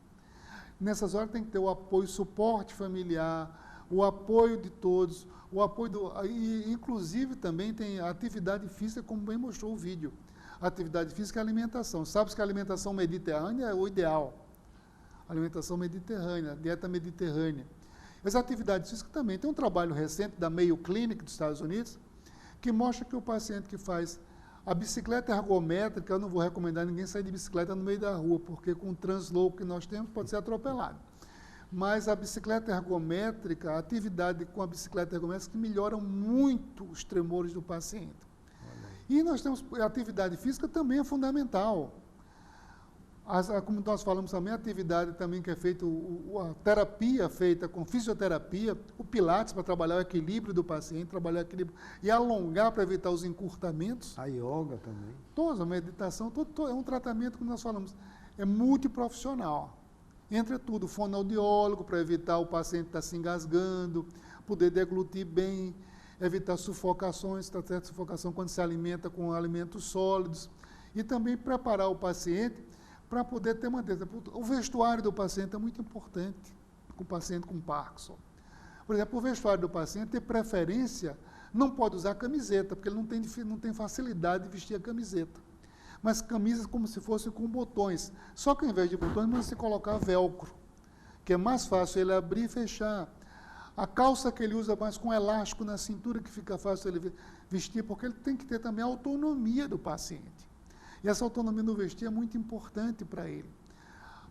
Nessas horas tem que ter o apoio, suporte familiar, o apoio de todos, e inclusive também tem a atividade física, como bem mostrou o vídeo. A atividade física é a alimentação. Sabe que a alimentação mediterrânea é o ideal. A alimentação mediterrânea, a dieta mediterrânea. As atividades físicas também. Tem um trabalho recente da Mayo Clinic dos Estados Unidos que mostra que o paciente que faz a bicicleta ergométrica, eu não vou recomendar ninguém sair de bicicleta no meio da rua, porque com o transloco que nós temos pode ser atropelado. Mas a bicicleta ergométrica, a atividade com a bicicleta ergométrica que melhora muito os tremores do paciente. E nós temos, a atividade física também é fundamental. Como nós falamos também, a atividade também que é feita, a terapia feita com fisioterapia, o pilates para trabalhar o equilíbrio do paciente, trabalhar o equilíbrio e alongar para evitar os encurtamentos. A yoga também. Toda a meditação, é um tratamento, como nós falamos, é multiprofissional. Entra tudo, fonoaudiólogo para evitar o paciente estar se engasgando, poder deglutir bem, evitar sufocações, tratar de sufocação quando se alimenta com alimentos sólidos, e também preparar o paciente para poder ter uma... O vestuário do paciente é muito importante, com o paciente com Parkinson. Por exemplo, o vestuário do paciente tem preferência, não pode usar camiseta, porque ele não tem facilidade de vestir a camiseta. Mas camisas como se fosse com botões. Só que ao invés de botões, você colocar velcro, que é mais fácil ele abrir e fechar. A calça que ele usa mais com elástico na cintura, que fica fácil ele vestir, porque ele tem que ter também a autonomia do paciente. E essa autonomia no vestir é muito importante para ele.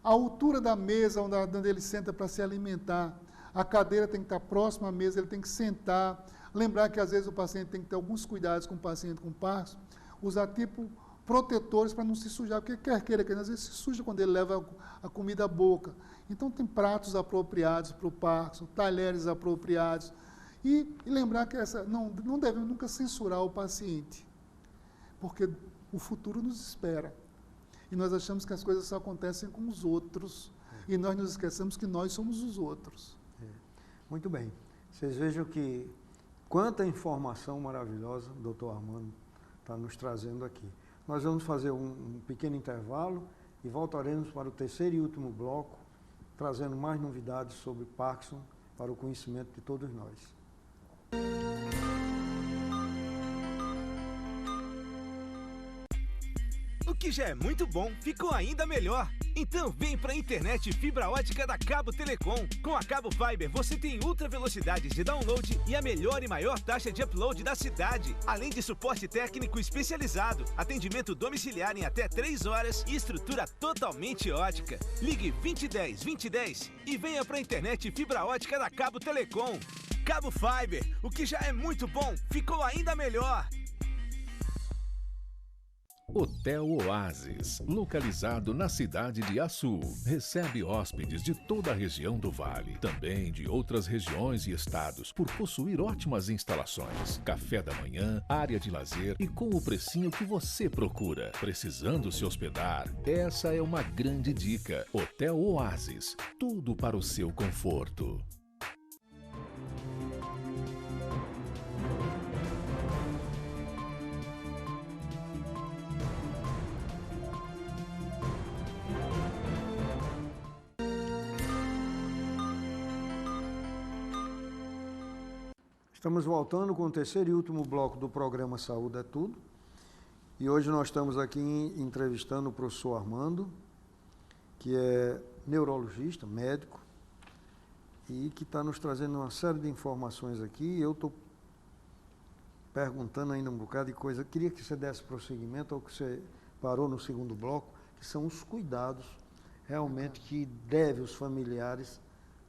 A altura da mesa onde ele senta para se alimentar, a cadeira tem que estar próxima à mesa, ele tem que sentar. Lembrar que às vezes o paciente tem que ter alguns cuidados com o paciente com Parkinson, usar tipo protetores para não se sujar, porque quer queira, às vezes se suja quando ele leva a comida à boca. Então tem pratos apropriados para o Parkinson, talheres apropriados. E lembrar que não devemos nunca censurar o paciente, porque o futuro nos espera. E nós achamos que as coisas só acontecem com os outros. E nós nos esquecemos que nós somos os outros. Muito bem. Vocês vejam que quanta informação maravilhosa o doutor Armando está nos trazendo aqui. Nós vamos fazer um pequeno intervalo e voltaremos para o terceiro e último bloco, trazendo mais novidades sobre Parkinson para o conhecimento de todos nós. O que já é muito bom, ficou ainda melhor. Então vem pra internet fibra ótica da Cabo Telecom. Com a Cabo Fiber você tem ultra velocidades de download e a melhor e maior taxa de upload da cidade. Além de suporte técnico especializado, atendimento domiciliar em até 3 horas e estrutura totalmente ótica. Ligue 2010 e venha pra internet fibra ótica da Cabo Telecom. Cabo Fiber, o que já é muito bom, ficou ainda melhor. Hotel Oasis, localizado na cidade de Açu, recebe hóspedes de toda a região do Vale, também de outras regiões e estados, por possuir ótimas instalações, café da manhã, área de lazer e com o precinho que você procura. Precisando se hospedar? Essa é uma grande dica. Hotel Oasis, tudo para o seu conforto. Estamos voltando com o terceiro e último bloco do programa Saúde é Tudo. E hoje nós estamos aqui entrevistando o professor Armando, que é neurologista, médico, e que está nos trazendo uma série de informações aqui. Eu estou perguntando ainda um bocado de coisa. Eu queria que você desse prosseguimento ao que você parou no segundo bloco, que são os cuidados realmente que devem os familiares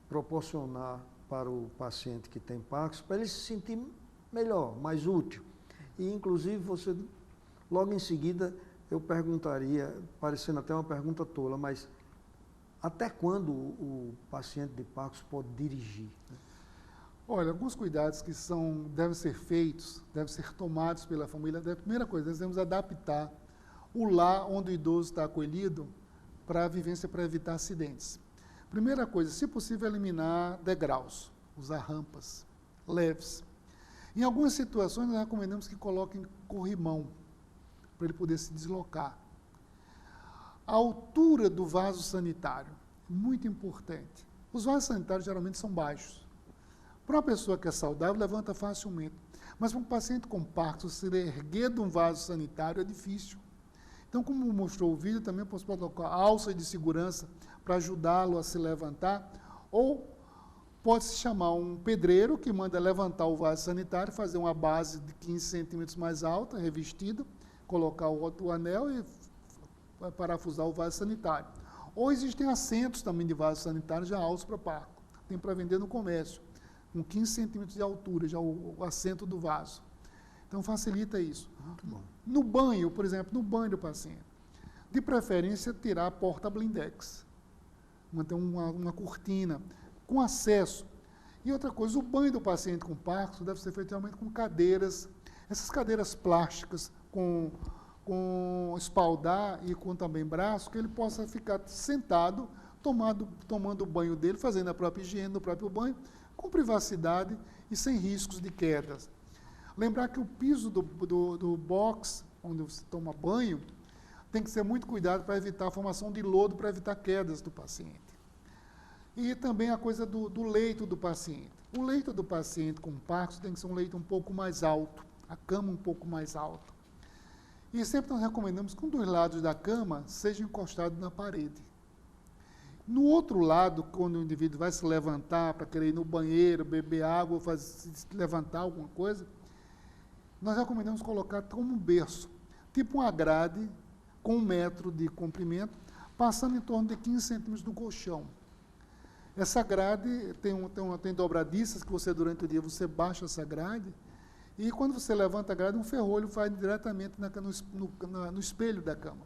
proporcionar para o paciente que tem Parkinson, para ele se sentir melhor, mais útil. E, inclusive, você, logo em seguida, eu perguntaria, parecendo até uma pergunta tola, mas até quando o paciente de Parkinson pode dirigir? Olha, alguns cuidados que devem ser feitos, devem ser tomados pela família. A primeira coisa, nós devemos adaptar o lar onde o idoso está acolhido para a vivência, para evitar acidentes. Primeira coisa, se possível, eliminar degraus, usar rampas leves. Em algumas situações, nós recomendamos que coloquem corrimão, para ele poder se deslocar. A altura do vaso sanitário, muito importante. Os vasos sanitários geralmente são baixos. Para uma pessoa que é saudável, levanta facilmente. Mas para um paciente com Parkinson, se ele erguer de um vaso sanitário é difícil. Então, como mostrou o vídeo, também posso colocar alças de segurança para ajudá-lo a se levantar, ou Pode-se chamar um pedreiro que manda levantar o vaso sanitário, fazer uma base de 15 centímetros mais alta, revestida, colocar o anel e parafusar o vaso sanitário. Ou existem assentos também de vasos sanitários já altos para parco. Tem para vender no comércio, com 15 centímetros de altura, já o assento do vaso. Então, facilita isso. Muito bom. No banho, por exemplo, no banho do paciente, de preferência, tirar a porta blindex. Manter uma cortina com acesso. E outra coisa, o banho do paciente com Parkinson deve ser feito realmente com cadeiras, essas cadeiras plásticas com espaldar e com também braço, que ele possa ficar sentado, tomando o banho dele, fazendo a própria higiene do próprio banho, com privacidade e sem riscos de quedas. Lembrar que o piso do box, onde você toma banho, tem que ser muito cuidado para evitar a formação de lodo, para evitar quedas do paciente. E também a coisa do leito do paciente. O leito do paciente com Parkinson tem que ser um leito um pouco mais alto, a cama um pouco mais alta. E sempre nós recomendamos que um dos lados da cama seja encostado na parede. No outro lado, quando o indivíduo vai se levantar para querer ir no banheiro, beber água, levantar alguma coisa, nós recomendamos colocar como um berço, tipo uma grade com 1 metro de comprimento, passando em torno de 15 centímetros do colchão. Essa grade tem dobradiças que você, durante o dia, você baixa essa grade, e quando você levanta a grade, um ferrolho vai diretamente no espelho da cama.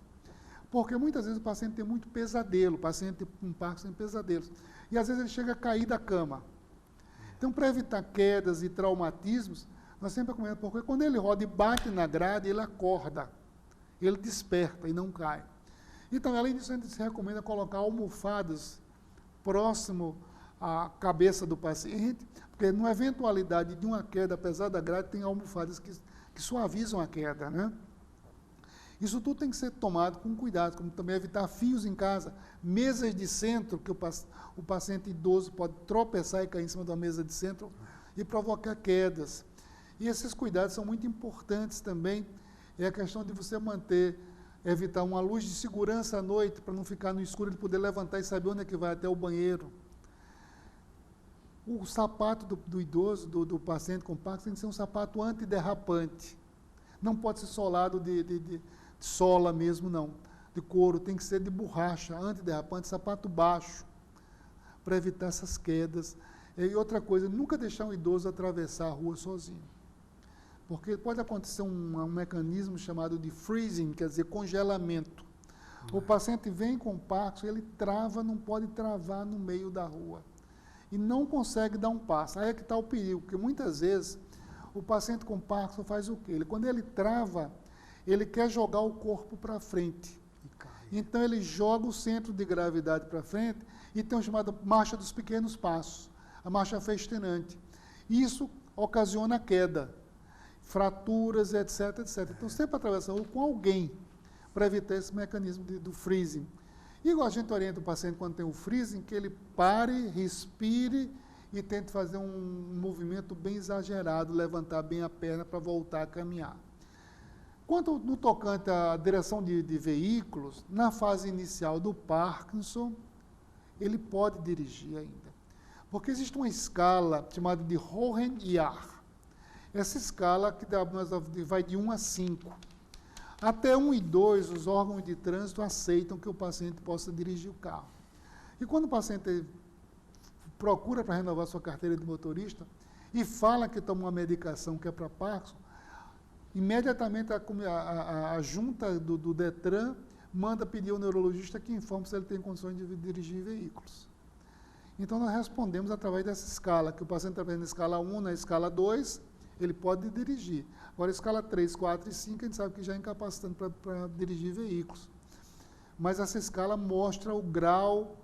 Porque muitas vezes o paciente tem muito pesadelo, o paciente com Parkinson tem pesadelos. E às vezes ele chega a cair da cama. Então, para evitar quedas e traumatismos, nós sempre recomendamos, porque quando ele roda e bate na grade, ele acorda, ele desperta e não cai. Então, além disso, a gente se recomenda colocar almofadas próximo à cabeça do paciente, porque na eventualidade de uma queda, apesar da grade, tem almofadas que suavizam a queda, né? Isso tudo tem que ser tomado com cuidado, como também evitar fios em casa, mesas de centro, que o paciente idoso pode tropeçar e cair em cima da mesa de centro e provocar quedas. E esses cuidados são muito importantes também, é a questão de você evitar uma luz de segurança à noite, para não ficar no escuro, ele poder levantar e saber onde é que vai até o banheiro. O sapato do idoso, do paciente com Parkinson, tem que ser um sapato antiderrapante. Não pode ser solado de sola mesmo, não, de couro, tem que ser de borracha, antiderrapante, sapato baixo, para evitar essas quedas. E outra coisa, nunca deixar um idoso atravessar a rua sozinho. Porque pode acontecer um mecanismo chamado de freezing, quer dizer, congelamento. O paciente vem com Parkinson, ele trava, não pode travar no meio da rua. E não consegue dar um passo. Aí é que está o perigo, porque muitas vezes o paciente com Parkinson faz o quê? Quando ele trava, ele quer jogar o corpo para frente. Então ele joga o centro de gravidade para frente e tem uma chamada marcha dos pequenos passos, a marcha festeinante. Isso ocasiona queda, fraturas, etc, etc. Então, sempre atravessar a rua com alguém, para evitar esse mecanismo do freezing. Igual a gente orienta o paciente quando tem o freezing, que ele pare, respire e tente fazer um movimento bem exagerado, levantar bem a perna para voltar a caminhar. Quanto no tocante à direção de veículos, na fase inicial do Parkinson, ele pode dirigir ainda. Porque existe uma escala chamada de Hohenn-Yahr. Essa escala que vai de 1 a 5. Até 1 e 2, os órgãos de trânsito aceitam que o paciente possa dirigir o carro. E quando o paciente procura para renovar sua carteira de motorista e fala que toma uma medicação que é para Parkinson, imediatamente a junta do Detran manda pedir ao neurologista que informe se ele tem condições de dirigir veículos. Então, nós respondemos através dessa escala, que o paciente está na escala 1, na escala 2, ele pode dirigir. Agora, escala 3, 4 e 5, a gente sabe que já é incapacitante para dirigir veículos. Mas essa escala mostra o grau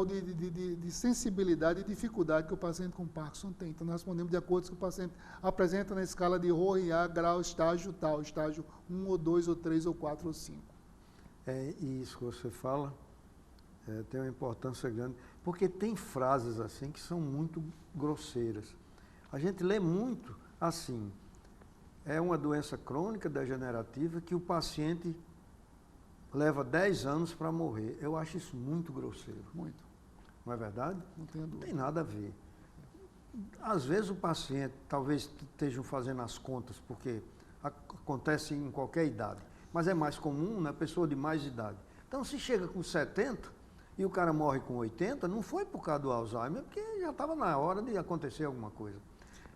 de sensibilidade e dificuldade que o paciente com Parkinson tem. Então, nós respondemos de acordo com o que o paciente apresenta na escala de Hohenn-Yahr, grau, estágio tal, estágio 1 ou 2 ou 3 ou 4 ou 5. E isso que você fala tem uma importância grande, porque tem frases assim que são muito grosseiras. A gente lê muito assim, é uma doença crônica degenerativa que o paciente leva 10 anos para morrer. Eu acho isso muito grosseiro. Muito. não é verdade? Não tenho Não dúvida. tem nada a ver. Às vezes o paciente talvez estejam fazendo as contas, porque acontece em qualquer idade, mas é mais comum na pessoa de mais idade. Então, se chega com 70 e o cara morre com 80, não foi por causa do Alzheimer, porque já estava na hora de acontecer alguma coisa.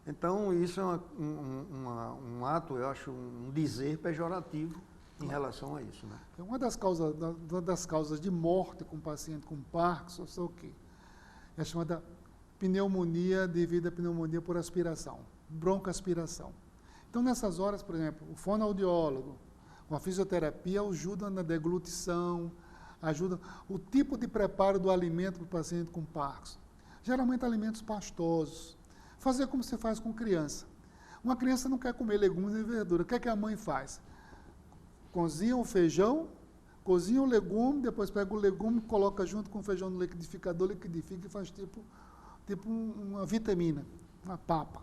Então, isso é um ato, eu acho, um dizer pejorativo em relação a isso, né? Uma das causas de morte com paciente com Parkinson é o quê? É a chamada pneumonia devido à pneumonia por aspiração, broncoaspiração. Então, nessas horas, por exemplo, o fonoaudiólogo, com a fisioterapia, ajuda na deglutição, ajuda o tipo de preparo do alimento para o paciente com Parkinson. Geralmente alimentos pastosos. Fazer como se faz com criança. Uma criança não quer comer legumes nem verdura. O que é que a mãe faz? Cozinha o feijão, cozinha o legume, depois pega o legume, coloca junto com o feijão no liquidificador, liquidifica e faz tipo uma vitamina, uma papa.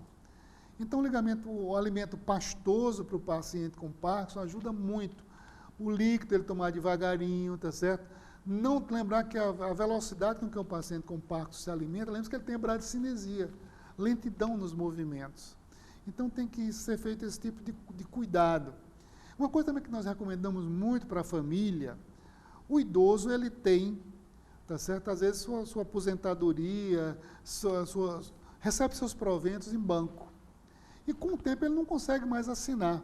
Então, o alimento pastoso para o paciente com Parkinson ajuda muito. O líquido ele tomar devagarinho, tá certo? Não lembrar que a velocidade com que o paciente com Parkinson se alimenta, lembre-se que ele tem bradicinesia, lentidão nos movimentos. Então, tem que ser feito esse tipo de cuidado. Uma coisa também que nós recomendamos muito para a família, o idoso ele tem, tá certo? Às vezes sua aposentadoria, recebe seus proventos em banco. E com o tempo ele não consegue mais assinar.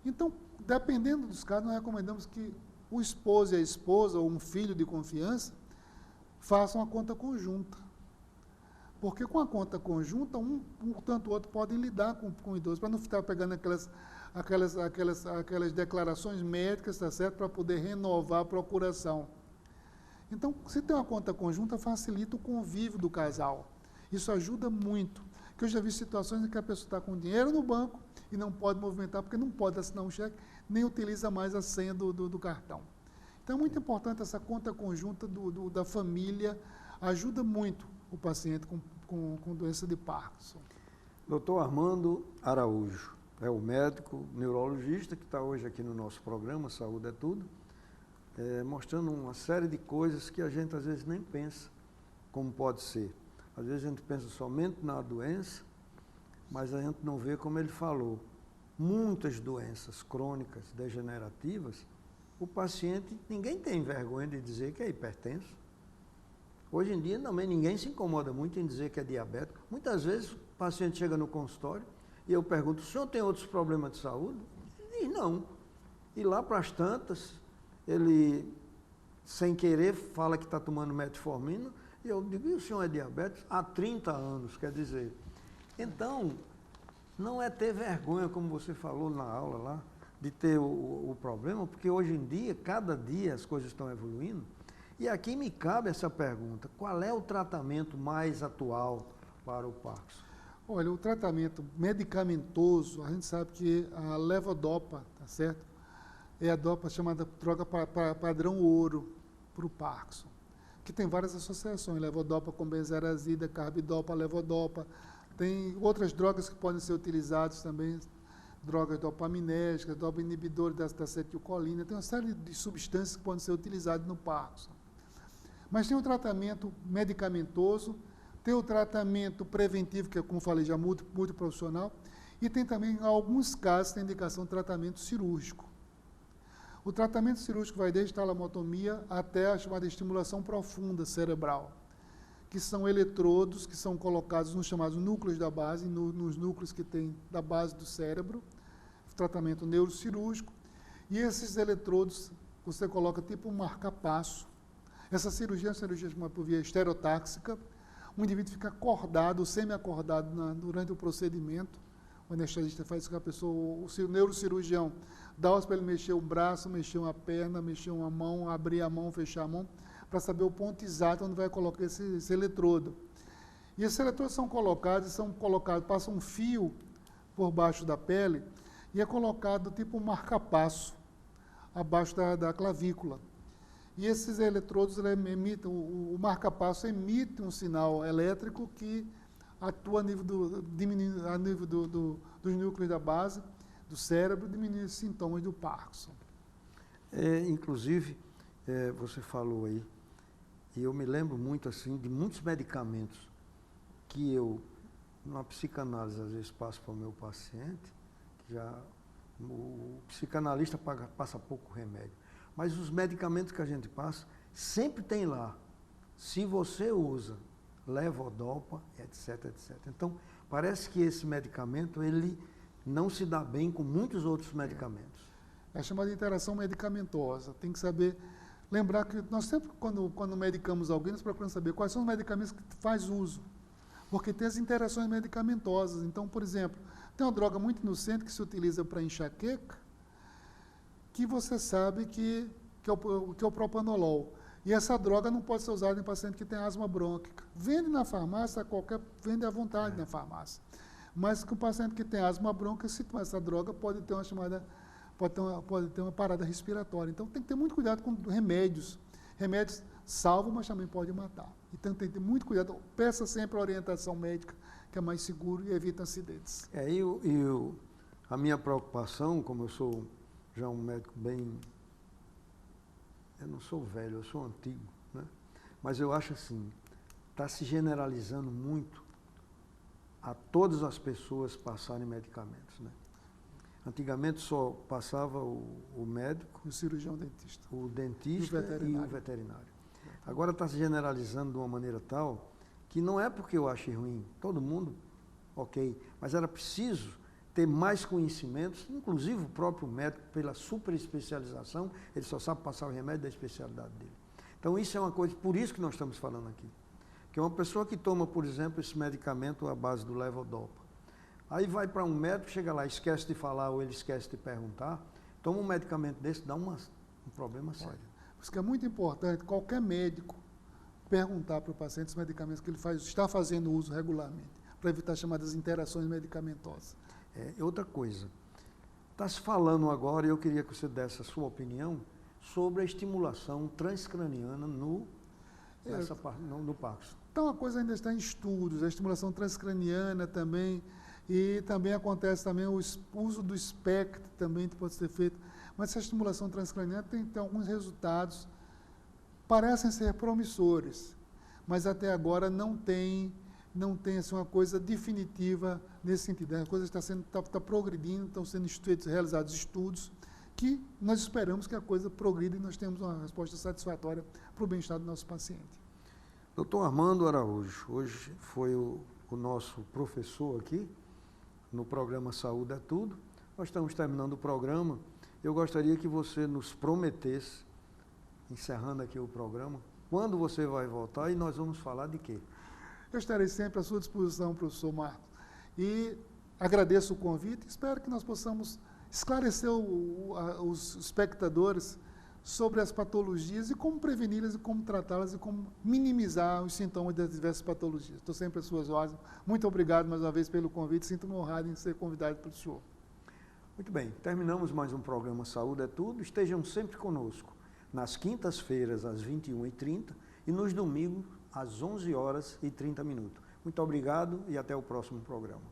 Então, dependendo dos casos, nós recomendamos que o esposo e a esposa, ou um filho de confiança, façam a conta conjunta. Porque com a conta conjunta, um tanto o outro podem lidar com o idoso, para não ficar pegando aquelas declarações médicas, tá certo? Para poder renovar a procuração. Então, se tem uma conta conjunta, facilita o convívio do casal. Isso ajuda muito. Porque eu já vi situações em que a pessoa está com dinheiro no banco e não pode movimentar, porque não pode assinar um cheque, nem utiliza mais a senha do cartão. Então, é muito importante essa conta conjunta da família, ajuda muito o paciente com doença de Parkinson. Dr. Armando Araújo é o médico neurologista que está hoje aqui no nosso programa Saúde é Tudo, mostrando uma série de coisas que a gente às vezes nem pensa como pode ser. Às vezes a gente pensa somente na doença, mas a gente não vê, como ele falou, muitas doenças crônicas, degenerativas, o paciente, ninguém tem vergonha de dizer que é hipertenso. Hoje em dia também ninguém se incomoda muito em dizer que é diabético. Muitas vezes o paciente chega no consultório e eu pergunto, o senhor tem outros problemas de saúde? Ele diz, não. E lá para as tantas, ele, sem querer, fala que está tomando metformina, e eu digo, e o senhor é diabético? Há 30 anos, quer dizer. Então, não é ter vergonha, como você falou na aula lá, de ter o problema, porque hoje em dia, cada dia as coisas estão evoluindo. E aqui me cabe essa pergunta, qual é o tratamento mais atual para o Parkinson? Olha, o tratamento medicamentoso, a gente sabe que a levodopa, tá certo? É a dopa chamada droga padrão ouro para o Parkinson, que tem várias associações, levodopa com benzerazida, carbidopa, levodopa. Tem outras drogas que podem ser utilizadas também, drogas dopaminérgicas, dopa inibidores da acetilcolina, tem uma série de substâncias que podem ser utilizadas no Parkinson. Mas tem o tratamento medicamentoso, tem o tratamento preventivo, que é, como falei, já multiprofissional, e tem também, em alguns casos, tem indicação de tratamento cirúrgico. O tratamento cirúrgico vai desde talamotomia até a chamada estimulação profunda cerebral, que são eletrodos que são colocados nos chamados núcleos da base, nos núcleos que tem da base do cérebro, tratamento neurocirúrgico, e esses eletrodos você coloca tipo um marca-passo. Essa cirurgia é uma cirurgia chamada por via estereotáxica, o indivíduo fica acordado, semi-acordado durante o procedimento, o anestesista faz isso com a pessoa, o neurocirurgião dá para ele mexer o braço, mexer uma perna, mexer uma mão, abrir a mão, fechar a mão, para saber o ponto exato onde vai colocar esse eletrodo. E esses eletrodos são colocados, passa um fio por baixo da pele e é colocado tipo um marca-passo abaixo da clavícula. E esses eletrodos emitem, o marca-passo emite um sinal elétrico que atua a nível dos núcleos da base, do cérebro, diminui os sintomas do Parkinson. Inclusive, você falou aí, E eu me lembro muito assim de muitos medicamentos que eu, na psicanálise, às vezes passo para o meu paciente, que o psicanalista passa pouco remédio. Mas os medicamentos que a gente passa, sempre tem lá, se você usa levodopa, etc, etc. Então, parece que esse medicamento, ele não se dá bem com muitos outros medicamentos. É chamada de interação medicamentosa. Tem que saber, lembrar que nós sempre, quando medicamos alguém, nós procuramos saber quais são os medicamentos que faz uso. Porque tem as interações medicamentosas. Então, por exemplo, tem uma droga muito inocente que se utiliza para enxaqueca, que você sabe que é o propanolol. E essa droga não pode ser usada em paciente que tem asma brônquica. Vende na farmácia, vende à vontade na farmácia. Mas que o paciente que tem asma brônquica, se tomar essa droga, pode ter uma parada respiratória. Então tem que ter muito cuidado com remédios. Remédios salvam, mas também podem matar. Então tem que ter muito cuidado. Peça sempre a orientação médica, que é mais seguro e evita acidentes. A minha preocupação, como eu sou já um médico bem... Eu não sou velho, eu sou antigo, né? Mas eu acho assim, está se generalizando muito a todas as pessoas passarem medicamentos, né? Antigamente só passava o médico, o cirurgião dentista, o dentista e o veterinário. Agora está se generalizando de uma maneira tal que não é porque eu achei ruim, todo mundo, ok, mas era preciso ter mais conhecimentos, inclusive o próprio médico, pela superespecialização, ele só sabe passar o remédio da especialidade dele. Então isso é uma coisa, por isso que nós estamos falando aqui. Que uma pessoa que toma, por exemplo, esse medicamento à base do levodopa, aí vai para um médico, chega lá, esquece de falar ou ele esquece de perguntar, toma um medicamento desse, dá um problema sério. Por isso que é muito importante qualquer médico perguntar para o paciente os medicamentos que ele está fazendo uso regularmente, para evitar chamadas interações medicamentosas. Outra coisa, está se falando agora, e eu queria que você desse a sua opinião, sobre a estimulação transcraniana no Parkinson. Então a coisa ainda está em estudos, a estimulação transcraniana também, e também acontece também o uso do SPECT também pode ser feito, mas essa estimulação transcraniana tem alguns resultados, parecem ser promissores, mas até agora não tem assim, uma coisa definitiva nesse sentido. A coisa está progredindo, estão sendo realizados estudos que nós esperamos que a coisa progrida e nós temos uma resposta satisfatória para o bem-estar do nosso paciente. Dr. Armando Araújo, hoje foi o nosso professor aqui no programa Saúde é Tudo. Nós estamos terminando o programa. Eu gostaria que você nos prometesse, encerrando aqui o programa, quando você vai voltar e nós vamos falar de quê? Eu estarei sempre à sua disposição, professor Marcos. E agradeço o convite, espero que nós possamos esclarecer os espectadores sobre as patologias e como preveni-las e como tratá-las e como minimizar os sintomas das diversas patologias. Estou sempre às suas ordens. Muito obrigado mais uma vez pelo convite, sinto-me honrado em ser convidado pelo senhor. Muito bem, terminamos mais um programa Saúde é Tudo. Estejam sempre conosco, nas quintas-feiras às 21h30 e nos domingos às 11h30. Muito obrigado e até o próximo programa.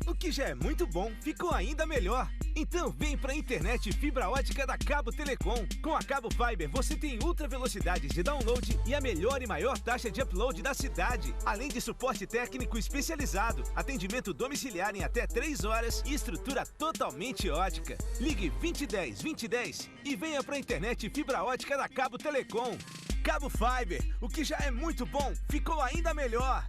O que já é muito bom, ficou ainda melhor. Então vem pra internet fibra ótica da Cabo Telecom. Com a Cabo Fiber você tem ultra velocidades de download e a melhor e maior taxa de upload da cidade. Além de suporte técnico especializado, atendimento domiciliar em até 3 horas e estrutura totalmente ótica. Ligue 2010 e venha pra internet fibra ótica da Cabo Telecom. Cabo Fiber, o que já é muito bom, ficou ainda melhor.